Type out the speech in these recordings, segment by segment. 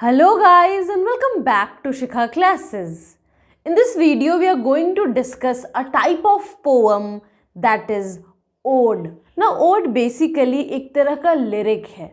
Hello guys and welcome back to Shikha Classes. In this video we are going to discuss a type of poem that is ode. Now ode basically एक तरह का lyric है.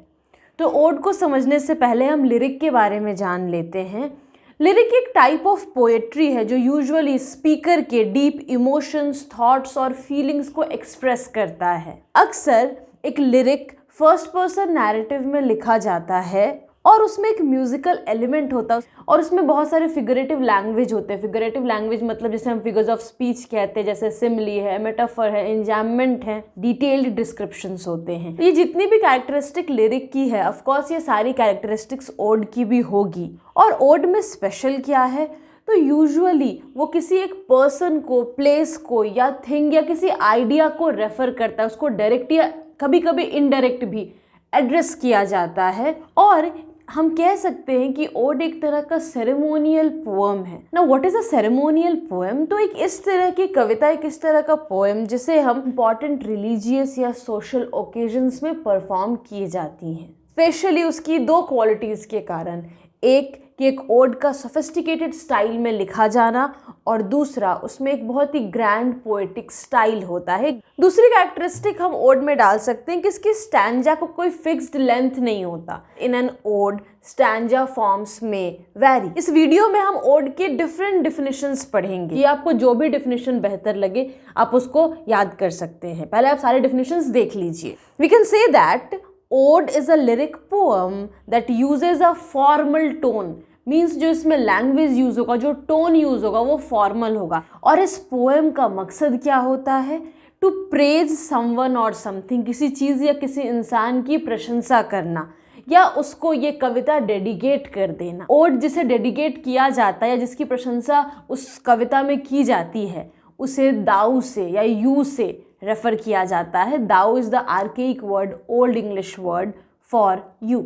तो ode को समझने से पहले हम लिरिक के बारे में जान लेते हैं. लिरिक एक टाइप ऑफ पोएट्री है जो यूजुअली स्पीकर के डीप इमोशंस, थॉट्स और फीलिंग्स को एक्सप्रेस करता है. अक्सर एक लिरिक फर्स्ट पर्सन नैरेटिव में लिखा जाता है और उसमें एक म्यूजिकल एलिमेंट होता है और उसमें बहुत सारे फिगरेटिव लैंग्वेज होते हैं. फिगरेटिव लैंग्वेज मतलब जैसे हम फिगर्स ऑफ स्पीच कहते हैं, जैसे सिमली है, मेटाफर है, इंजैममेंट है, डिटेल्ड डिस्क्रिप्शंस होते हैं. ये जितनी भी कैरेक्टरिस्टिक लिरिक की है, ऑफ कोर्स ये सारी कैरेक्टरिस्टिक्स ओड की भी होगी. और ओड में स्पेशल क्या है? तो यूजुअली वो किसी एक पर्सन को, प्लेस को या थिंग या किसी आइडिया को रेफर करता है. उसको डायरेक्ट या कभी कभी इनडायरेक्ट भी एड्रेस किया जाता है. और हम कह सकते हैं कि ओड एक तरह का सेरेमोनियल पोएम है. ना what is a ceremonial poem? तो एक इस तरह की कविता, एक इस तरह का पोएम जिसे हम इंपॉर्टेंट रिलीजियस या सोशल ओकेजन्स में परफॉर्म की जाती हैं. स्पेशली उसकी दो क्वालिटीज़ के कारण. एक कि एक ओड का सोफिस्टिकेटेड स्टाइल में लिखा जाना और दूसरा उसमें एक बहुत ही ग्रैंड पोएटिक स्टाइल होता है. दूसरी कैरेक्टरिस्टिक हम ओड में डाल सकते हैं कि इसकी स्टैंजा को कोई फिक्स्ड लेंथ नहीं होता. In an ode stanza forms में वैरी. इस वीडियो में हम ओड के डिफरेंट डिफिनेशंस पढ़ेंगे. ये आपको जो भी डिफिनेशन बेहतर लगे आप उसको याद कर सकते हैं. पहले आप सारे डिफिनेशंस देख लीजिए. We can say that ode is a lyric poem that uses a formal tone. Means जो इसमें लैंग्वेज यूज होगा, जो टोन यूज होगा वो फॉर्मल होगा. और इस पोएम का मकसद क्या होता है? टू प्रेज समवन और समथिंग. किसी चीज़ या किसी इंसान की प्रशंसा करना या उसको ये कविता डेडिकेट कर देना. ओड जिसे डेडिकेट किया जाता है या जिसकी प्रशंसा उस कविता में की जाती है उसे दाऊ से या यू से रेफर किया जाता है. Thou is the archaic word, old English word for you.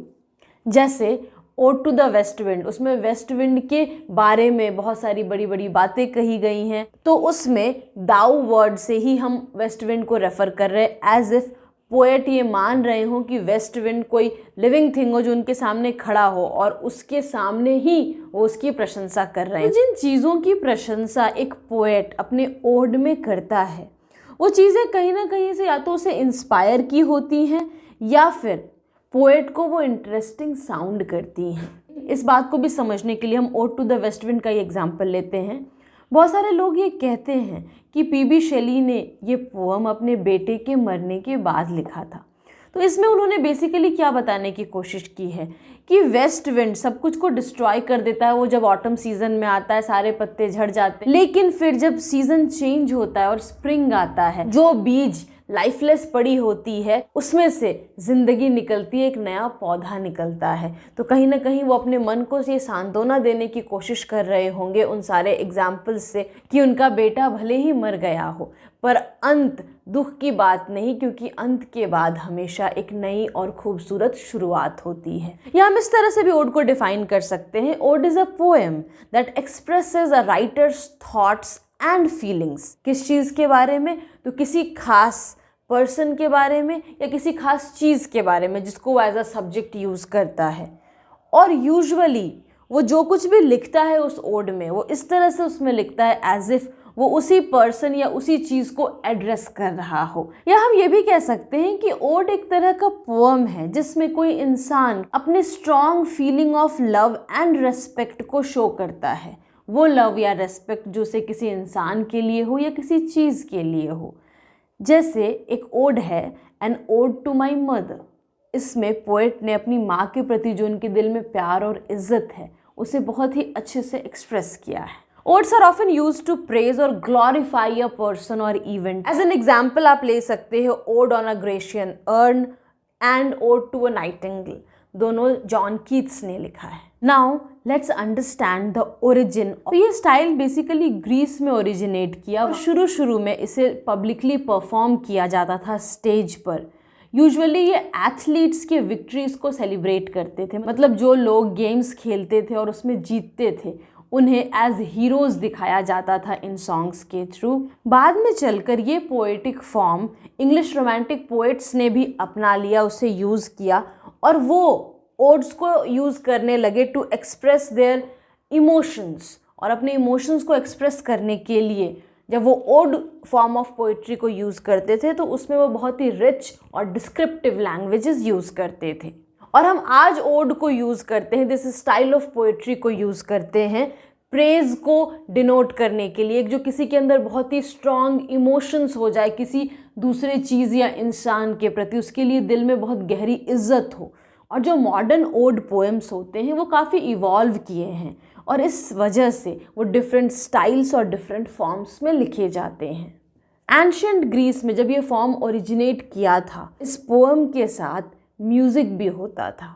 जैसे ode to the west wind, उसमें वेस्ट विंड के बारे में बहुत सारी बड़ी बड़ी बातें कही गई हैं. तो उसमें दाऊ वर्ड से ही हम वेस्ट विंड को रेफर कर रहे हैं, एज इफ पोएट ये मान रहे हों कि वेस्ट विंड कोई लिविंग थिंग हो जो उनके सामने खड़ा हो और उसके सामने ही वो उसकी प्रशंसा कर रहे हैं. तो जिन चीज़ों की प्रशंसा एक पोएट अपने ओड में करता है वो चीज़ें कहीं ना कहीं से या तो उसे इंस्पायर की होती हैं या फिर पोएट को वो इंटरेस्टिंग साउंड करती हैं. इस बात को भी समझने के लिए हम ode to the west wind का ही एग्जाम्पल लेते हैं. बहुत सारे लोग ये कहते हैं कि पीबी शेली ने ये पोएम अपने बेटे के मरने के बाद लिखा था. तो इसमें उन्होंने बेसिकली क्या बताने की कोशिश की है कि वेस्ट विंड सब कुछ को डिस्ट्रॉय कर देता है. वो जब ऑटम सीजन में आता है सारे पत्ते झड़ जाते हैं, लेकिन फिर जब सीजन चेंज होता है और स्प्रिंग आता है, जो बीज लाइफलेस पड़ी होती है उसमें से जिंदगी निकलती है, एक नया पौधा निकलता है. तो कहीं ना कहीं वो अपने मन को ये सांत्वना देने की कोशिश कर रहे होंगे उन सारे एग्जाम्पल्स से कि उनका बेटा भले ही मर गया हो पर अंत दुख की बात नहीं, क्योंकि अंत के बाद हमेशा एक नई और खूबसूरत शुरुआत होती है. या हम इस तरह से भी ओड को डिफाइन कर सकते हैं. Ode is a poem that expresses a writer's thoughts and feelings. किस चीज़ के बारे में? तो किसी खास पर्सन के बारे में या किसी खास चीज़ के बारे में जिसको वो एज अ सब्जेक्ट यूज़ करता है. और यूजुअली वो जो कुछ भी लिखता है उस ओड में वो इस तरह से उसमें लिखता है एज इफ वो उसी पर्सन या उसी चीज़ को एड्रेस कर रहा हो. या हम ये भी कह सकते हैं कि ओड एक तरह का पोएम है जिसमें कोई इंसान अपने strong feeling of love and respect को शो करता है. वो लव या रेस्पेक्ट जो से किसी इंसान के लिए हो या किसी चीज़ के लिए हो. जैसे एक ओड है an ode to my mother. इसमें पोएट ने अपनी माँ के प्रति जो उनके दिल में प्यार और इज्जत है उसे बहुत ही अच्छे से एक्सप्रेस किया है. Odes are often used to praise और ग्लोरीफाई अ पर्सन और इवेंट. एज एन एग्जाम्पल आप ले सकते हो ode on a Grecian urn and ode to a nightingale. दोनों जॉन कीट्स ने लिखा है. Now let's understand the origin. ये स्टाइल बेसिकली ग्रीस में ओरिजिनेट किया. शुरू में इसे पब्लिकली परफॉर्म किया जाता था स्टेज पर. यूजुअली ये एथलीट्स के विक्ट्रीज को सेलिब्रेट करते थे. मतलब जो लोग गेम्स खेलते थे और उसमें जीतते थे उन्हें एज हीरोज़ दिखाया जाता था इन सॉन्ग्स के थ्रू. बाद में चलकर ये poetic form English romantic poets ने भी अपना लिया, उसे यूज़ किया और वो ओड्स को यूज़ करने लगे टू एक्सप्रेस देयर इमोशंस, और अपने इमोशंस को एक्सप्रेस करने के लिए जब वो ओड फॉर्म ऑफ पोइट्री को यूज़ करते थे तो उसमें वो बहुत ही रिच और डिस्क्रिप्टिव लैंग्वेजेस यूज़ करते थे। और हम आज ओड को यूज़ करते हैं, दिस स्टाइल ऑफ पोइट्री को यूज़ करते हैं प्रेज़ को डिनोट करने के लिए, जो किसी के अंदर बहुत ही स्ट्रॉन्ग इमोशंस हो जाए किसी दूसरे चीज़ या इंसान के प्रति, उसके लिए दिल में बहुत गहरी इज्जत हो। और जो मॉडर्न ओड पोएम्स होते हैं वो काफ़ी इवॉल्व किए हैं और इस वजह से वो डिफरेंट स्टाइल्स और डिफरेंट फॉर्म्स में लिखे जाते हैं। एंशिएंट ग्रीस में जब ये फॉर्म ओरिजिनेट किया था, इस पोएम के साथ म्यूज़िक भी होता था।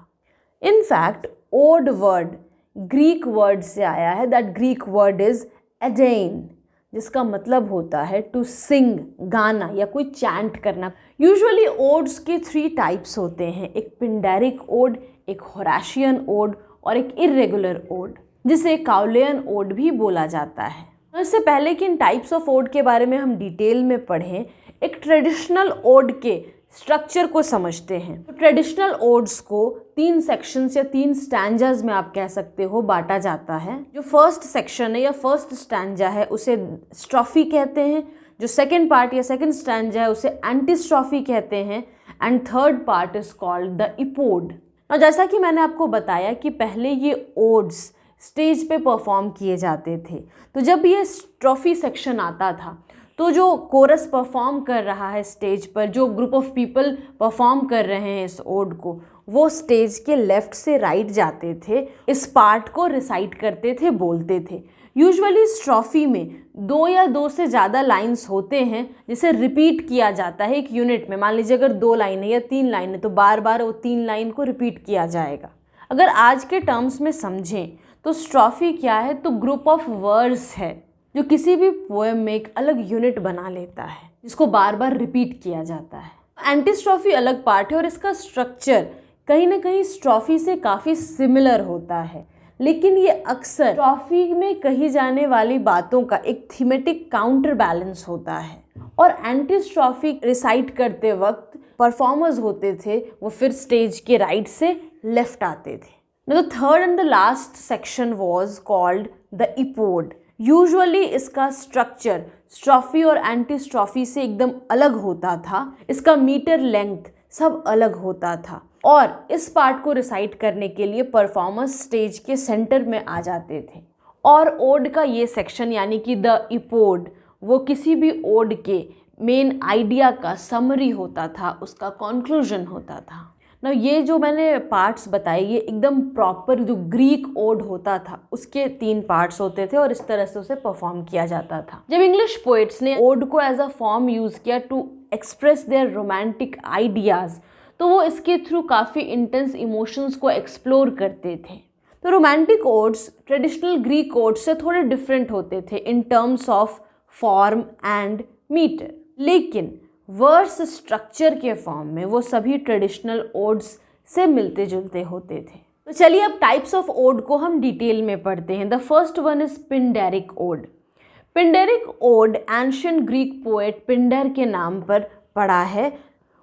In fact ode word Greek word से आया है, that Greek word is aeidein, जिसका मतलब होता है टू सिंग, गाना या कोई चैंट करना। यूजुअली ओड्स के 3 टाइप्स होते हैं, एक पिंडेरिक ओड, एक होराशियन ओड और एक इर्रेगुलर ओड, जिसे काउलियन ओड भी बोला जाता है। इससे पहले कि इन टाइप्स ऑफ ओड के बारे में हम डिटेल में पढ़ें, एक ट्रेडिशनल ओड के स्ट्रक्चर को समझते हैं। तो ट्रेडिशनल ओड्स को 3 सेक्शंस या 3 स्टैंजाज में आप कह सकते हो बांटा जाता है। जो फर्स्ट सेक्शन है या फर्स्ट स्टैंजा है उसे स्ट्रोफी कहते हैं, जो सेकंड पार्ट या सेकंड स्टैंजा है उसे एंटीस्ट्रोफी कहते हैं, and third part is called the इपोड। और जैसा कि मैंने आपको बताया कि पहले ये ओड्स स्टेज पे परफॉर्म किए जाते थे, तो जब ये स्ट्रोफी सेक्शन आता था तो जो कोरस परफॉर्म कर रहा है स्टेज पर, जो ग्रुप ऑफ पीपल परफॉर्म कर रहे हैं इस ओड को, वो स्टेज के लेफ़्ट से राइट जाते थे, इस पार्ट को रिसाइट करते थे, बोलते थे। यूजुअली स्ट्रोफी में 2 या 2 से ज़्यादा लाइंस होते हैं जिसे रिपीट किया जाता है एक यूनिट में। मान लीजिए अगर 2 लाइन है या 3 लाइन है तो बार बार वो 3 लाइन को रिपीट किया जाएगा। अगर आज के टर्म्स में समझें तो स्ट्रोफी क्या है, तो ग्रुप ऑफ वर्ड्स है जो किसी भी पोएम में एक अलग यूनिट बना लेता है, जिसको बार बार रिपीट किया जाता है। एंटीस्ट्रोफी अलग पार्ट है और इसका स्ट्रक्चर कहीं ना कहीं स्ट्रोफी से काफ़ी सिमिलर होता है, लेकिन ये अक्सर स्ट्रोफी में कही जाने वाली बातों का एक थीमेटिक काउंटर बैलेंस होता है। और एंटीस्ट्रोफी रिसाइट करते वक्त परफॉर्मर्स होते थे वो फिर स्टेज के राइट से लेफ्ट आते थे। Now the third and the last section was called the epoड। यूजुअली इसका स्ट्रक्चर स्ट्रोफी और एंटीस्ट्रोफी से एकदम अलग होता था, इसका मीटर लेंथ सब अलग होता था, और इस पार्ट को रिसाइट करने के लिए परफॉर्मर्स स्टेज के सेंटर में आ जाते थे। और ओड का ये सेक्शन यानी कि द इपोड, वो किसी भी ओड के मेन आइडिया का समरी होता था, उसका कंक्लूजन होता था। ना ये जो मैंने पार्ट्स बताए ये एकदम प्रॉपर जो ग्रीक ओड होता था उसके 3 पार्ट्स होते थे और इस तरह से उसे परफॉर्म किया जाता था। जब इंग्लिश पोइट्स ने ओड को एज अ फॉर्म यूज़ किया to express their romantic ideas, तो वो इसके थ्रू काफ़ी इंटेंस इमोशंस को एक्सप्लोर करते थे। तो romantic odes traditional Greek odes से थोड़े डिफरेंट होते थे in terms of form and metre, लेकिन वर्स स्ट्रक्चर के फॉर्म में वो सभी ट्रेडिशनल ओड्स से मिलते जुलते होते थे। तो चलिए अब टाइप्स ऑफ ओड को हम डिटेल में पढ़ते हैं। The first one is Pindaric ode. Pindaric ode ancient Greek poet Pindar के नाम पर पड़ा है,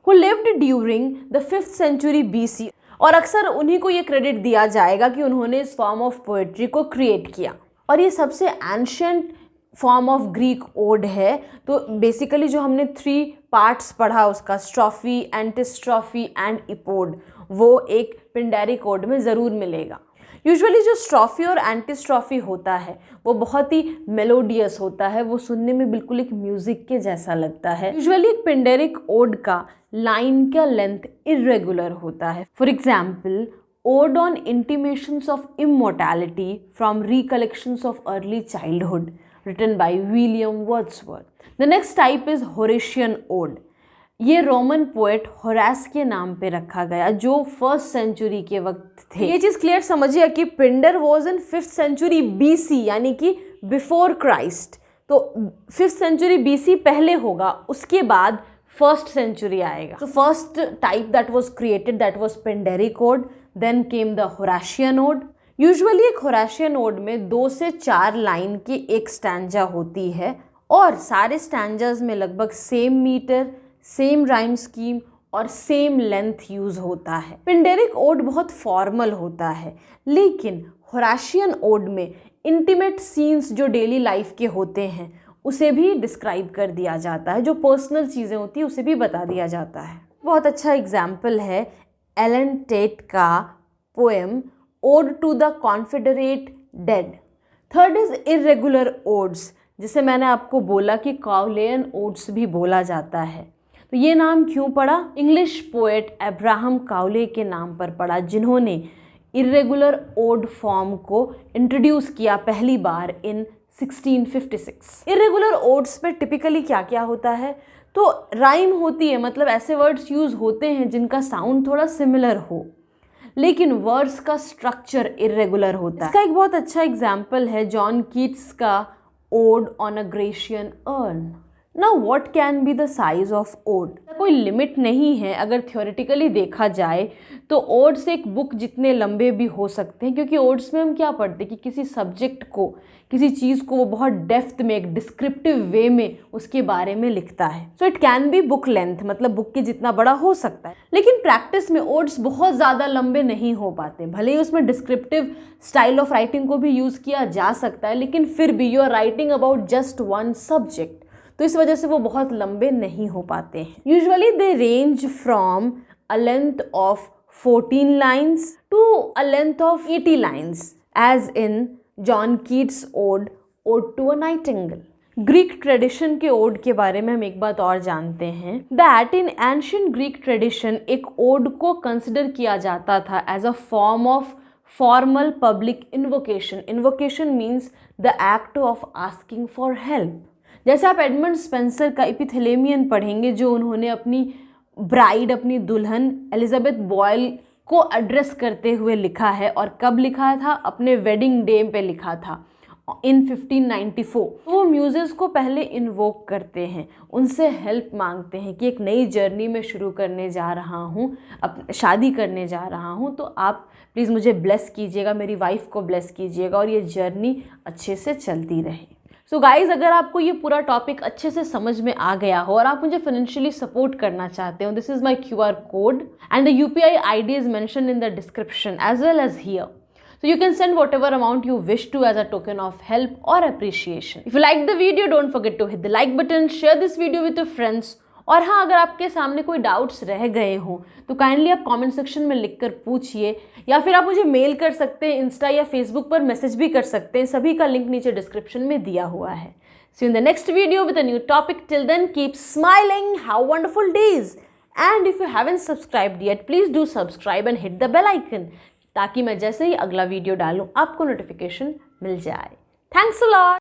who lived during the 5th century BC, और अक्सर उन्हीं को ये क्रेडिट दिया जाएगा कि उन्होंने इस फॉर्म ऑफ पोएट्री को क्रिएट किया। और ये सबसे ancient form of Greek ode है। तो बेसिकली जो हमने 3 पार्ट्स पढ़ा उसका स्ट्रोफी, एंटीस्ट्रोफी एंड इपोड, वो एक पिंडेरिक ओड में ज़रूर मिलेगा। यूजुअली जो स्ट्रोफी और एंटीस्ट्रोफी होता है वो बहुत ही मेलोडियस होता है, वो सुनने में बिल्कुल एक म्यूज़िक के जैसा लगता है। यूजुअली एक पिंडेरिक ओड का लाइन का लेंथ इर्रेगुलर होता है। For example, odd on intimations of immortality from recollections of early childhood written by William Wordsworth. The next type is Horatian Ode. ये रोमन पोएट होरास के नाम पे रखा गया जो 1st century के वक्त थे। ये चीज़ क्लियर समझिए कि Pindar was in 5th century BC यानी कि बिफोर क्राइस्ट। तो 5th century BC पहले होगा, उसके बाद 1st century आएगा। तो first type that was created that was Pindaric ode, then came the Horatian ode. Usually एक होराशियन ओड में 2 से 4 लाइन की एक स्टैंजा होती है और सारे स्टैंजाज में लगभग same metre, same rhyme scheme और सेम लेंथ यूज होता है। पिंडेरिक ओड बहुत फॉर्मल होता है, लेकिन होराशियन ओड में इंटीमेट सीन्स जो डेली लाइफ के होते हैं उसे भी डिस्क्राइब कर दिया जाता है, जो पर्सनल चीज़ें होती है उसे भी बता दिया जाता है। बहुत अच्छा एग्जाम्पल है एलन टेट का poem ode to the Confederate dead. Third is irregular odes, जिसे मैंने आपको बोला कि काउलेयन ओड्स भी बोला जाता है। तो ये नाम क्यों पड़ा? इंग्लिश पोएट अब्राहम काउले के नाम पर पड़ा, जिन्होंने इरेगुलर ओड फॉर्म को इंट्रोड्यूस किया पहली बार इन 1656। इरेगुलर ओड्स पे टिपिकली क्या क्या होता है? तो राइम होती है, मतलब ऐसे वर्ड्स यूज होते हैं जिनका साउंड थोड़ा सिमिलर हो, लेकिन वर्ड्स का स्ट्रक्चर इरेगुलर होता है। इसका एक बहुत अच्छा एग्जाम्पल है जॉन कीट्स का ode on a Grecian urn. Now what can be the size of ode? कोई लिमिट नहीं है अगर थ्योरेटिकली देखा जाए तो ओड्स एक बुक जितने लंबे भी हो सकते हैं, क्योंकि ओड्स में हम क्या पढ़ते हैं कि किसी सब्जेक्ट को, किसी चीज़ को वो बहुत डेप्थ में, एक डिस्क्रिप्टिव वे में उसके बारे में लिखता है। So it can be book length, मतलब बुक के जितना बड़ा हो सकता है। लेकिन प्रैक्टिस में ओड्स बहुत ज़्यादा लंबे नहीं हो पाते। भले ही उसमें डिस्क्रिप्टिव स्टाइल ऑफ राइटिंग को भी यूज़ किया जा सकता है, लेकिन फिर भी you are writing about just one subject, तो इस वजह से वो बहुत लंबे नहीं हो पाते हैं। Usually they range from a length of 14 lines to a length of 80 lines, as in John Keats ode to a nightingale. Greek tradition के ओड के बारे में हम एक बात और जानते हैं, that in ancient Greek tradition एक ओड को कंसिडर किया जाता था as a form of formal public invocation. Invocation means the act of asking for help. जैसे आप एडमंड स्पेंसर का इपिथेलेमियन पढ़ेंगे, जो उन्होंने अपनी ब्राइड, अपनी दुल्हन एलिजाबेथ बॉयल को एड्रेस करते हुए लिखा है, और कब लिखा था? अपने वेडिंग डे पे लिखा था इन 1594। तो वो म्यूजेस को पहले इन्वोक करते हैं, उनसे हेल्प मांगते हैं कि एक नई जर्नी में शुरू करने जा रहा हूँ, शादी करने जा रहा हूँ, तो आप प्लीज़ मुझे ब्लेस कीजिएगा, मेरी वाइफ को ब्लेस कीजिएगा और ये जर्नी अच्छे से चलती रहे। सो गाइज, अगर आपको ये पूरा टॉपिक अच्छे से समझ में आ गया हो और आप मुझे फाइनेंशियली सपोर्ट करना चाहते हो, this is my QR code and the UPI ID is mentioned in the description as well as here. So you can send whatever amount you wish to as a token of help or appreciation. If you like the video, don't forget to hit the like button, share this video with your friends. और हाँ, अगर आपके सामने कोई doubts रह गए हों तो काइंडली आप कमेंट सेक्शन में लिखकर पूछिए, या फिर आप मुझे मेल कर सकते हैं, इंस्टा या फेसबुक पर मैसेज भी कर सकते हैं। सभी का लिंक नीचे डिस्क्रिप्शन में दिया हुआ है। See you in the next video with a new topic. Till then, keep smiling. Have wonderful days. And if you haven't subscribed yet, please do subscribe and hit the bell icon, ताकि मैं जैसे ही अगला video डालूं आपको notification मिल जाए। Thanks a lot.